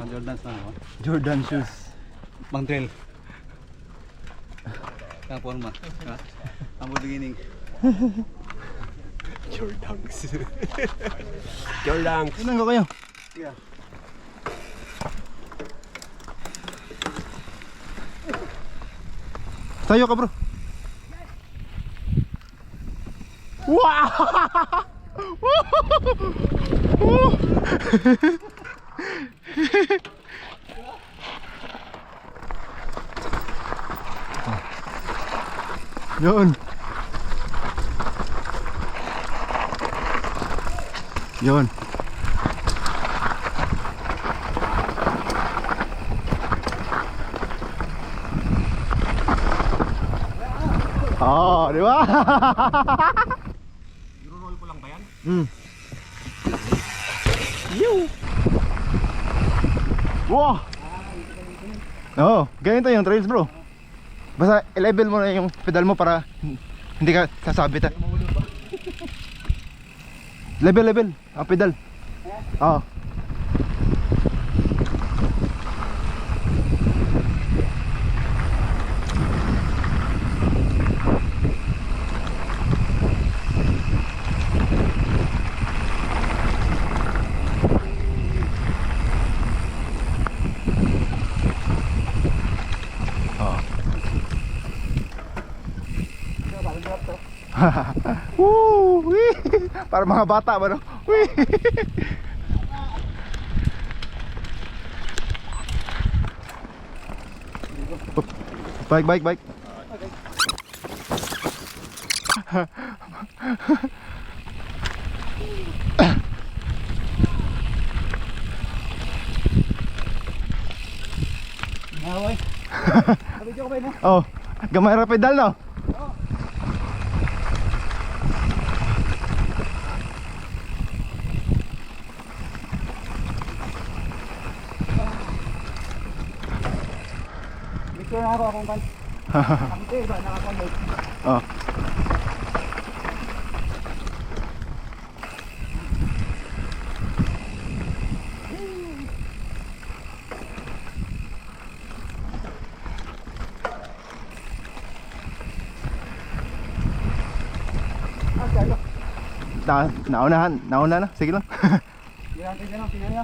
Jordan na no? Jordan shoes. Pang trail. Kang forma. Ang beginning. Jordans. Jordans. Ilan ko kayo? Yeah. Tayo ka bro. Wow! Yun. Yun. Oh, di ba? I-roll ko lang ba yan? Wow! Oo, ganito yung trails bro. Basta i-level mo na yung pedal mo para hindi ka sasabit ha. Level ang pedal. Oo. Woo! Wee! Para mga bata ba no? Wee! Bike. Naway. Video ko ba no? Oh, gamay ra pedal no? Picture na ako akong kan. Kamte ba nakakamot. Oh. Nauna na, sige lang. Yan tayo na sino niya.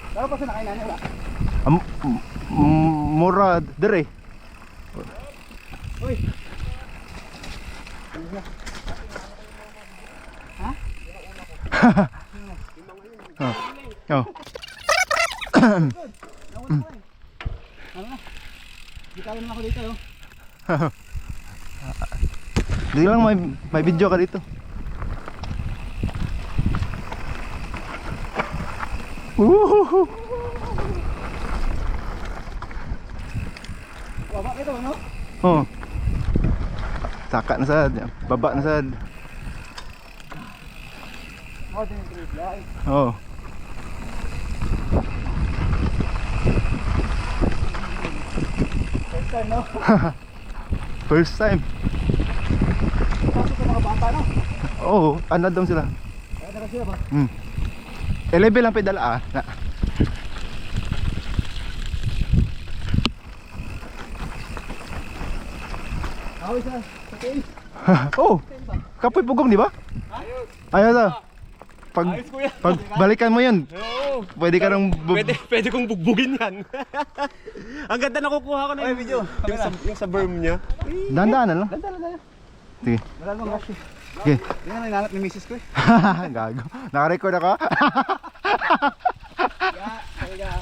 Pero pa sa nakainan wala. Mura dire. Uy. Ha? Oh. Ano na? Bitawan naman ako dito yo. Hindi lang may video ka dito. Woohoo! Baba ito no? Oh. Saka na sad, baba na sad. Oh, din trip light. Oh. First time no? First time. Pasok sa mga bata no? Oh, ano daw sila? Kaya na sila ba? Level ang pedal ah. Away sa tail. Oh. Kapoy pugong di ba? Ayun sa. Pag balikan mo 'yun. Oo. Pwede ka nang Pwede kong bugbugin yan. Ang ganda nakukuha ko na yung video. Yung sa berm niya. Dandanan lang. Dala. Sige. Wala nang rush. Okay. Yan ang nanap ni Mrs. ko eh. Gago. Naka-record ako. Talaga.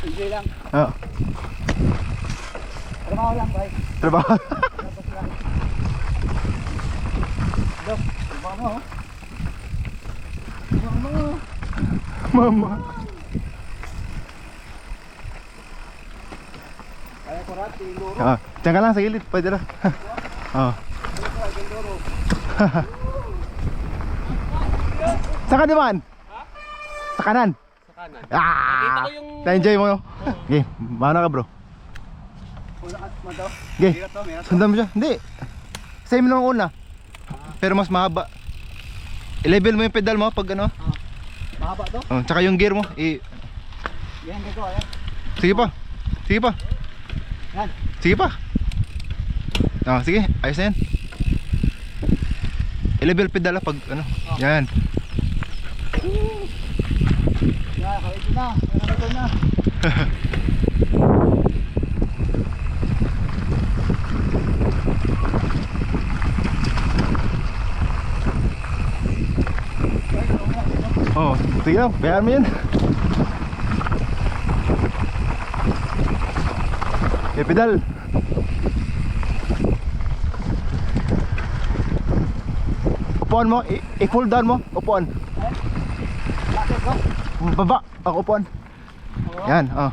Enjoy lang. Oh. Trabaho lang, bye. Trabaho. Tapos lang. Dok, trabaho mo. Trabaho mo. Mama. Kaya ko rat, luro. Diyan ka lang sa gilid, pwede na. Saan ka naman? Sa kanan? Sa kanan. Ah! Nakita ko yung... Na-enjoy mo no? Okay, mana ka bro. Unakat mo daw. Okay, Hirap to, meron to. sundan mo siya. Hindi. Same nung una. Pero mas mahaba. I-level mo yung pedal mo pag ano. Mahaba to. Oh, tsaka yung gear mo, Yan, dito, ayan. sige pa. Sige pa. Yan. Sige pa. Ah, sige, ayos na yan. I-level pedal pag ano. Yan. Yan, kawit na. Yan, na. Oh, sige lang, bayaan mo yan. Pedal. Upuan mo, i-full down mo, upuan. Bakit ko? Baba, ako upuan. Yan, oh.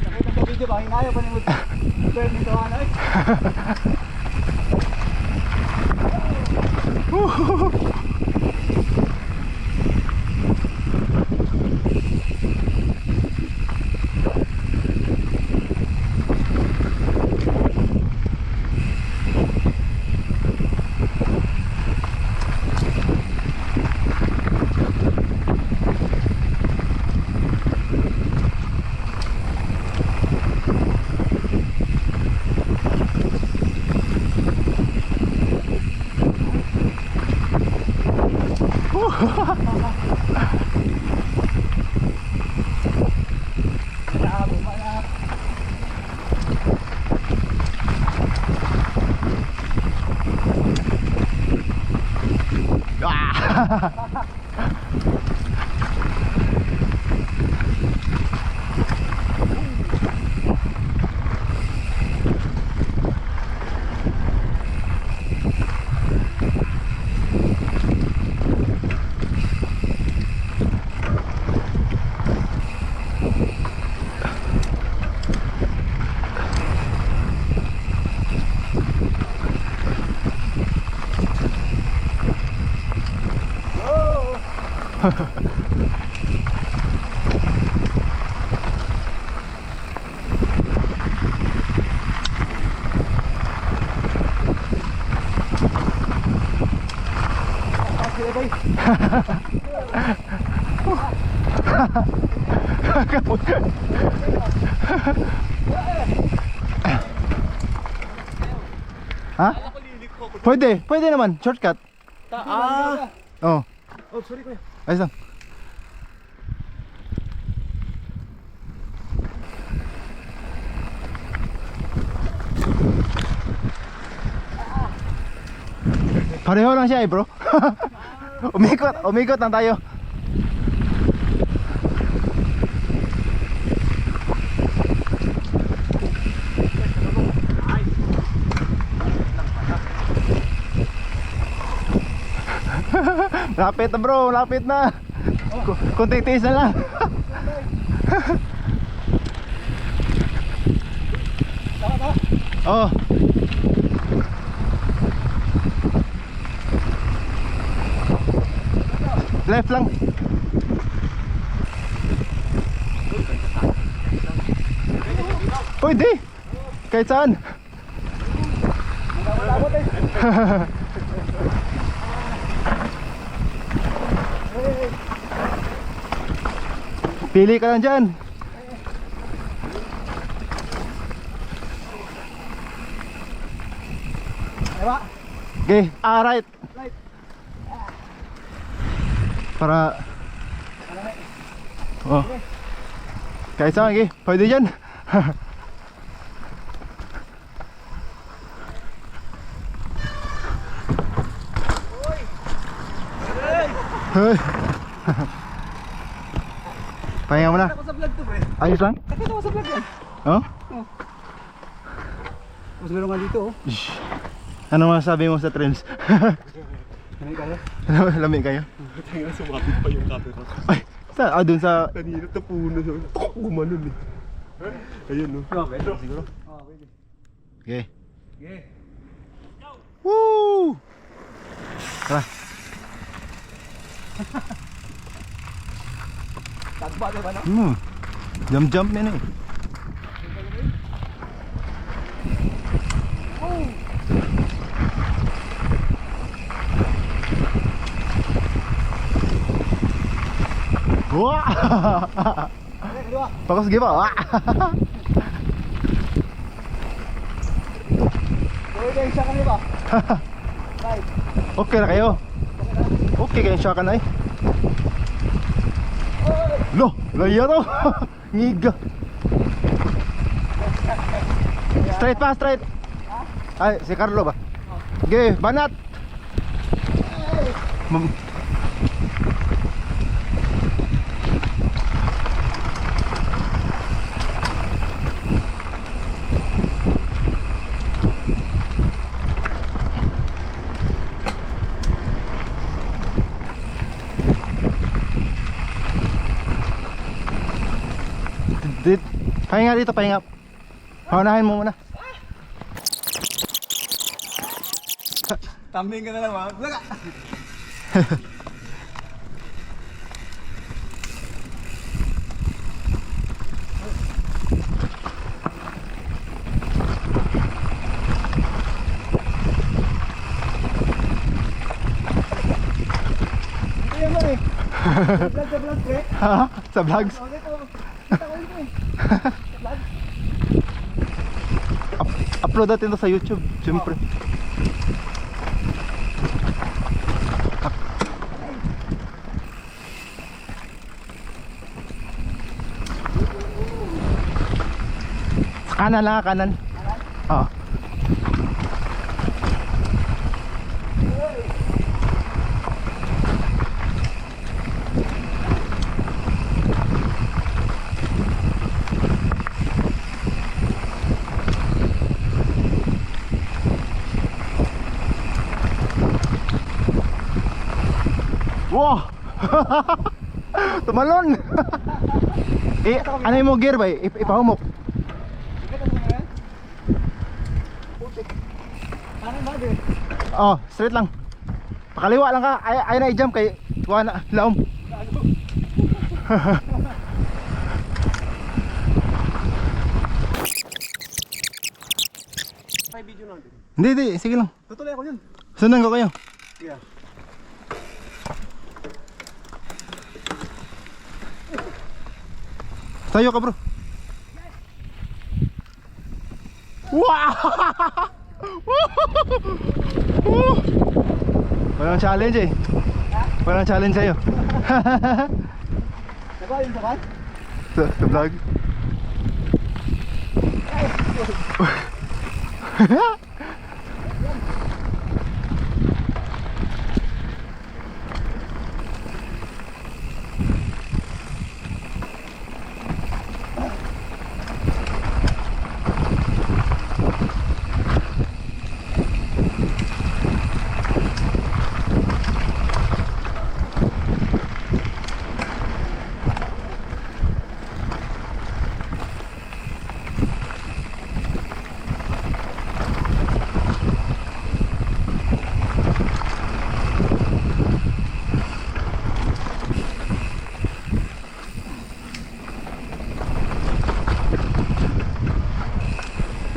Nakita sa video ba? Hinayo pa ni mo. Turn nito ano eh. Ha? Pwede, pwede naman, shortcut. Oh, Oh, sorry kuya. ayos lang. Pareho lang siya bro. Umikot lang tayo. Lapit na bro, lapit na. Kunting tiis na lang. Oh. Left lang. Pwede. Kahit saan. Pili ka lang dyan. Ewa. Okay, right. Right. Para oh. Kahit saan, okay. Pwede dyan. Hoy. Pahinga mo na. Ako sa vlog to pre. Ayos lang? Nakita ko sa vlog yan. Oh? Mas meron nga dito oh. Shh. Ano masasabi mo sa trails? Ano kayo? Lamig kayo? Tingnan, sumabit pa yung camera. Ay, dun sa... Kanina na puno siya. Tok, gumanon eh. Ayun no. Pwede siguro. Oh, pwede. Okay. Okay. Woo! Tara. Tagba na ba no? Jump yan eh. Wah! Okay, kaliwa. Bagus gimana? Wah! Pwede siya kaliwa. Right. Oke na kayo. Oke kayong siya ka na eh. Loh, laya to. Ngiga. Straight pa, straight. Ay, si Carlo ba? Okay, banat. Pahinga dito, pahinga. Paunahin mo muna. Tumbling ka na lang, ha? Laga! Ito yung ano eh. Vlog sa vlog, pre. Ha? Sa vlogs? Okay po. Kita ko ito eh. Sa vlog. Upload natin to sa YouTube, siyempre. Kanan lang, kanan. Oo. Wow! Tumalon! Ano yung mo gear ba? Ipahumok. Ikot ano na yan? Putik. Parang bagay. Oh, straight lang. Pakaliwa lang ka. Ay na i-jump kay kuha na laom. May video natin. Hindi, sige lang. Tutuloy ako yun. Sundan ko kayo. Yeah. Tayo ka, bro. Wow! Walang challenge eh. Walang challenge sa'yo. Nagawa yung sakan? Sa vlog.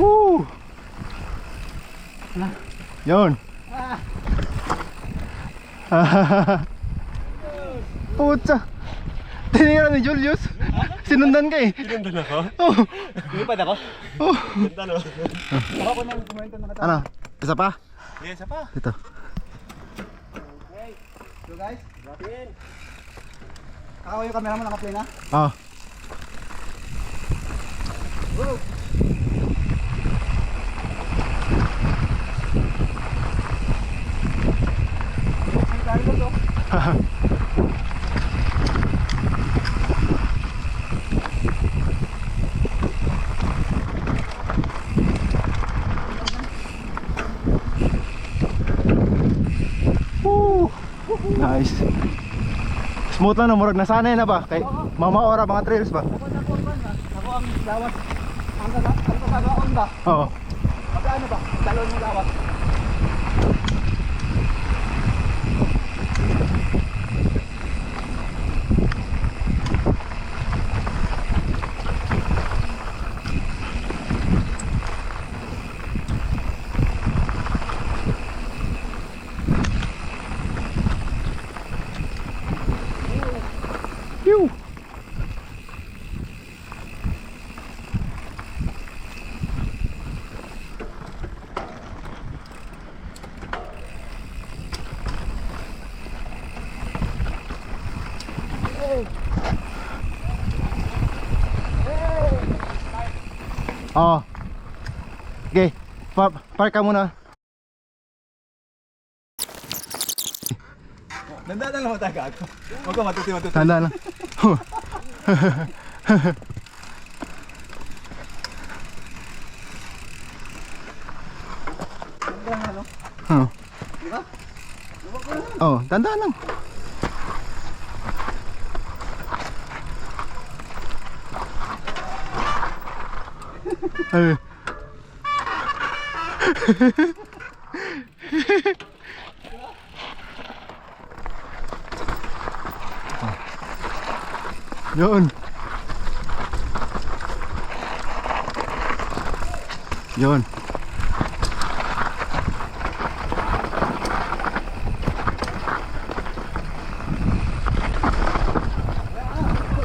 Woo! Yun. Putsa. Tinira ni Julius. Sinundan ka eh. Sinundan ako? Oh. Lumipad ako? Oh. Ganda no? Baka ko nang kumento na kata. Ano? Isa pa? Yes, pa. Dito. Okay. So guys, grabe. Ako yung camera mo naka-play na? Oh. Go! Ay, tayo ba to? Woo! Nice. Smooth lang no, murag nasanay na ba? Kay mamaora mga trails ba? Ako na po ba na? Ako ang lawas. Ang kagagaon ba? Oo. Magkano ba? Talon mo lawas. Phew. Oh. Okay, park ka muna. Nandaan lang mataga ako. Huwag ka matuti. Tanda lang. Oh. Oh, tanda lang. Ay. Yun. Yun.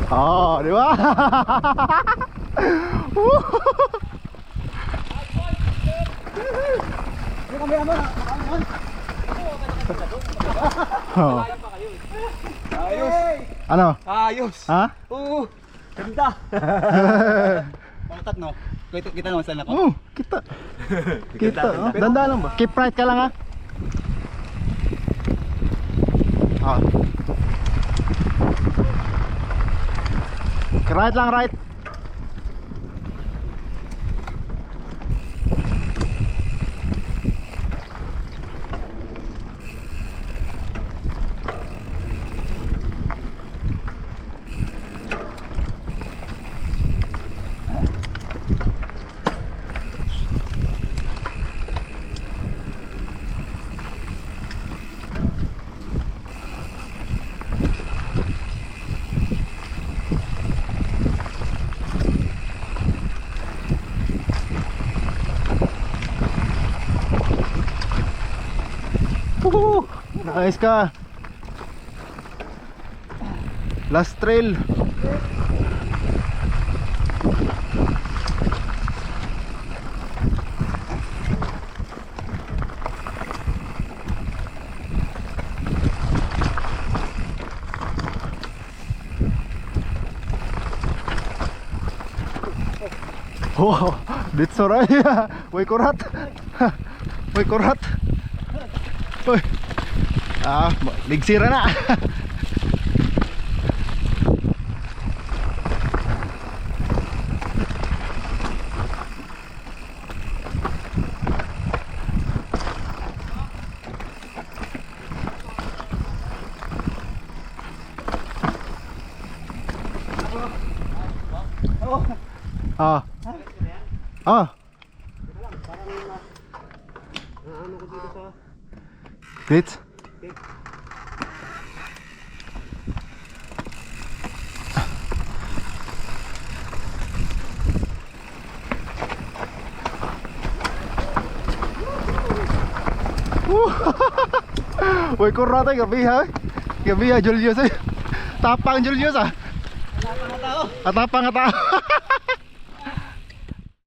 Oh, di ba? Yung kamera mo na. Oh. Ayos. Ano? Ayos. Ha? Oo. Ganda. Pautat no. Kita naman saan ako. Oh, kita. Kita. Oh. Danda lang ba? Keep right ka lang ha. Ah. Right lang, right. Woohoo! Nice ka. Last trail. Oh, ditso raya. Way kurat. Way kurat. Uy. Ah, ligsira na. Ah. Ah. Wait. Uy, kurata gabi ha. Gabi ha, Julius. Tapang Julius ah. Tapang nga tao.